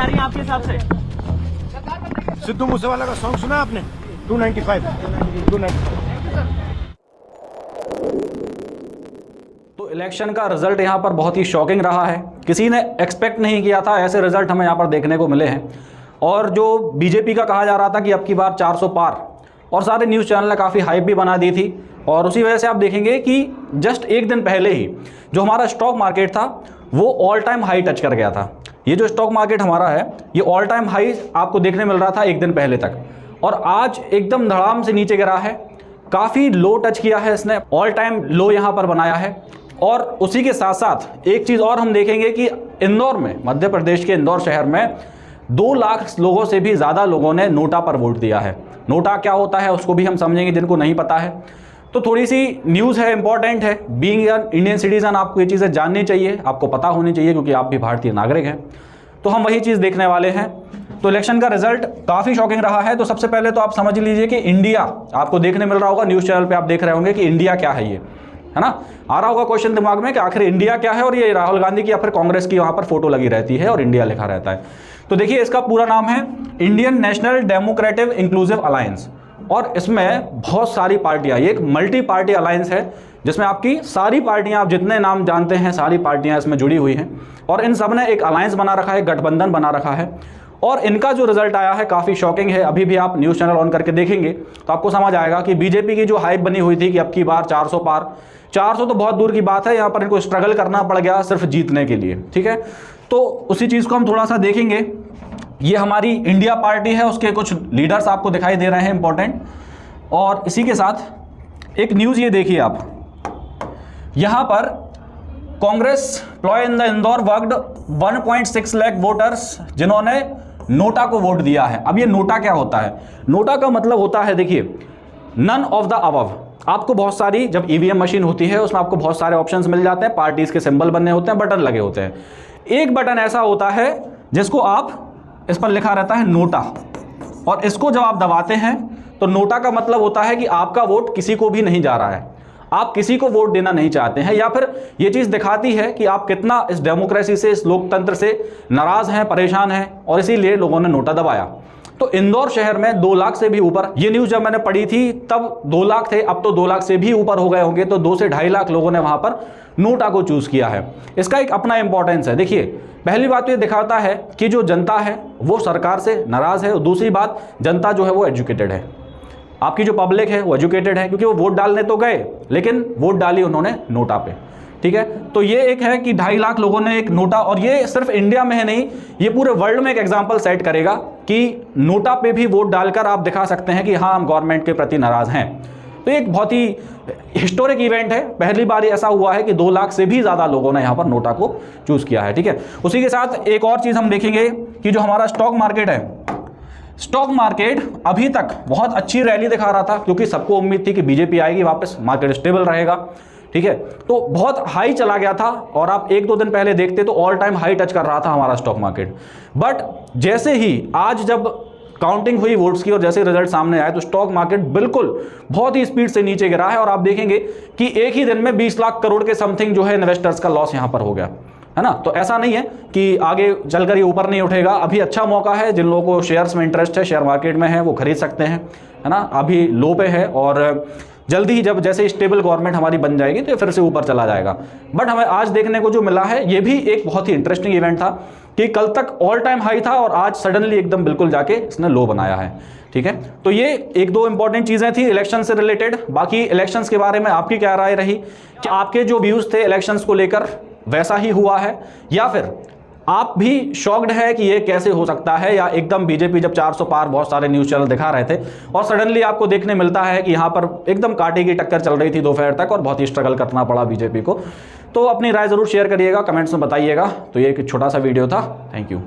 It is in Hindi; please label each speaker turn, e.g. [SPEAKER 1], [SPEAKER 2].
[SPEAKER 1] रही है आपके हिसाब से?
[SPEAKER 2] सिद्धू मूसेवाला का सॉन्ग सुना आपने? 295
[SPEAKER 3] तो इलेक्शन का रिजल्ट यहाँ पर बहुत ही शॉकिंग रहा है। किसी ने एक्सपेक्ट नहीं किया था ऐसे रिजल्ट हमें यहाँ पर देखने को मिले हैं। और जो बीजेपी का कहा जा रहा था कि अब की बार 400 पार, और सारे न्यूज़ चैनल ने काफ़ी हाइप भी बना दी थी। और उसी वजह से आप देखेंगे कि जस्ट एक दिन पहले ही जो हमारा स्टॉक मार्केट था वो ऑल टाइम हाई टच कर गया था। ये जो स्टॉक मार्केट हमारा है ये ऑल टाइम हाई आपको देखने मिल रहा था एक दिन पहले तक, और आज एकदम धड़ाम से नीचे गिरा है। काफ़ी लो टच किया है इसने, ऑल टाइम लो यहाँ पर बनाया है। और उसी के साथ साथ एक चीज़ और हम देखेंगे कि इंदौर में, मध्य प्रदेश के इंदौर शहर में 2 लाख लोगों से भी ज़्यादा लोगों ने नोटा पर वोट दिया है। नोटा क्या होता है उसको भी हम समझेंगे जिनको नहीं पता है। तो थोड़ी सी न्यूज़ है, इंपॉर्टेंट है। बीइंग एन इंडियन सिटीजन आपको ये चीज़ें जाननी चाहिए, आपको पता होनी चाहिए, क्योंकि आप भी भारतीय नागरिक हैं। तो हम वही चीज़ देखने वाले हैं। तो इलेक्शन का रिजल्ट काफ़ी शॉकिंग रहा है। तो सबसे पहले तो आप समझ लीजिए कि इंडिया, आपको देखने मिल रहा होगा न्यूज़ चैनल पे, आप देख रहे होंगे कि इंडिया क्या है, ये है ना। आ रहा होगा क्वेश्चन दिमाग में कि आखिर इंडिया क्या है, और ये राहुल गांधी की या फिर कांग्रेस की वहाँ पर फोटो लगी रहती है और इंडिया लिखा रहता है। तो देखिए इसका पूरा नाम है Indian national democratic inclusive alliance, और इसमें बहुत सारी पार्टियां, ये एक मल्टी पार्टी अलायंस है जिसमें आपकी सारी पार्टियां, आप जितने नाम जानते हैं सारी पार्टियां इसमें जुड़ी हुई हैं, और इन सब ने एक अलायंस बना रखा है, गठबंधन बना रखा है। और इनका जो रिजल्ट आया है काफ़ी शॉकिंग है। अभी भी आप न्यूज़ चैनल ऑन करके देखेंगे तो आपको समझ आएगा कि बीजेपी की जो हाइप बनी हुई थी कि अब की बार 400 पार, 400 तो बहुत दूर की बात है, यहाँ पर इनको स्ट्रगल करना पड़ गया सिर्फ जीतने के लिए, ठीक है। तो उसी चीज़ को हम थोड़ा सा देखेंगे। ये हमारी इंडिया पार्टी है, उसके कुछ लीडर्स आपको दिखाई दे रहे हैं इंपॉर्टेंट। और इसी के साथ एक न्यूज़ ये देखिए आप, यहाँ पर Congress ploy in the Indore worked 1.6 lakh voters जिन्होंने नोटा को वोट दिया है। अब ये नोटा क्या होता है? नोटा का मतलब होता है, देखिए, नन ऑफ द अबव। आपको बहुत सारी, जब ईवीएम मशीन होती है उसमें आपको बहुत सारे ऑप्शंस मिल जाते हैं, पार्टीज के सिंबल बने होते हैं, बटन लगे होते हैं। एक बटन ऐसा होता है जिसको आप, इस पर लिखा रहता है नोटा, और इसको जब आप दबाते हैं तो नोटा का मतलब होता है कि आपका वोट किसी को भी नहीं जा रहा है, आप किसी को वोट देना नहीं चाहते हैं, या फिर ये चीज़ दिखाती है कि आप कितना इस डेमोक्रेसी से, इस लोकतंत्र से नाराज़ हैं, परेशान हैं, और इसीलिए लोगों ने नोटा दबाया। तो इंदौर शहर में 2 लाख से भी ऊपर, ये न्यूज़ जब मैंने पढ़ी थी तब 2 लाख थे, अब तो 2 लाख से भी ऊपर हो गए होंगे। तो 2 से 2.5 लाख लोगों ने वहाँ पर नोटा को चूज़ किया है। इसका एक अपना इंपॉर्टेंस है। देखिए, पहली बात तो ये दिखाता है कि जो जनता है वो सरकार से नाराज़ है, और दूसरी बात, जनता जो है वो एजुकेटेड है, आपकी जो पब्लिक है वो एजुकेटेड है, क्योंकि वो वोट डालने तो गए लेकिन वोट डाली उन्होंने नोटा पे, ठीक है। तो ये एक है कि 2.5 लाख लोगों ने एक नोटा, और ये सिर्फ इंडिया में है नहीं, ये पूरे वर्ल्ड में एक एग्जांपल सेट करेगा कि नोटा पे भी वोट डालकर आप दिखा सकते हैं कि हाँ, हम गवर्नमेंट के प्रति नाराज़ हैं। तो एक बहुत ही हिस्टोरिक इवेंट है, पहली बार ऐसा हुआ है कि 2 लाख से भी ज़्यादा लोगों ने यहाँ पर नोटा को चूज़ किया है, ठीक है। उसी के साथ एक और चीज़ हम देखेंगे कि जो हमारा स्टॉक मार्केट है, स्टॉक मार्केट अभी तक बहुत अच्छी रैली दिखा रहा था, क्योंकि सबको उम्मीद थी कि बीजेपी आएगी वापस, मार्केट स्टेबल रहेगा, ठीक है। तो बहुत हाई चला गया था, और आप 1-2 दिन पहले देखते तो ऑल टाइम हाई टच कर रहा था हमारा स्टॉक मार्केट। बट जैसे ही आज जब काउंटिंग हुई वोट्स की और जैसे रिजल्ट सामने आए तो स्टॉक मार्केट बिल्कुल बहुत ही स्पीड से नीचे गिरा है, और आप देखेंगे कि एक ही दिन में 20 लाख करोड़ के समथिंग जो है इन्वेस्टर्स का लॉस यहाँ पर हो गया, है ना। तो ऐसा नहीं है कि आगे चलकर ये ऊपर नहीं उठेगा, अभी अच्छा मौका है। जिन लोगों को शेयर्स में इंटरेस्ट है, शेयर मार्केट में है, वो खरीद सकते हैं, है ना। अभी लो पे है, और जल्दी ही जब जैसे स्टेबल गवर्नमेंट हमारी बन जाएगी तो फिर से ऊपर चला जाएगा। बट हमें आज देखने को जो मिला है ये भी एक बहुत ही इंटरेस्टिंग इवेंट था कि कल तक ऑल टाइम हाई था और आज सडनली एकदम बिल्कुल जाके इसने लो बनाया है, ठीक है। तो ये 1-2 इंपॉर्टेंट चीज़ें थी इलेक्शन से रिलेटेड। बाकी इलेक्शंस के बारे में आपकी क्या राय रही, कि आपके जो व्यूज़ थे इलेक्शंस को लेकर वैसा ही हुआ है, या फिर आप भी शॉक्ड है कि ये कैसे हो सकता है, या एकदम बीजेपी जब 400 पार बहुत सारे न्यूज़ चैनल दिखा रहे थे और सडनली आपको देखने मिलता है कि यहाँ पर एकदम कांटे की टक्कर चल रही थी दोपहर तक और बहुत ही स्ट्रगल करना पड़ा बीजेपी को। तो अपनी राय ज़रूर शेयर करिएगा, कमेंट्स में बताइएगा। तो ये एक छोटा सा वीडियो था, थैंक यू।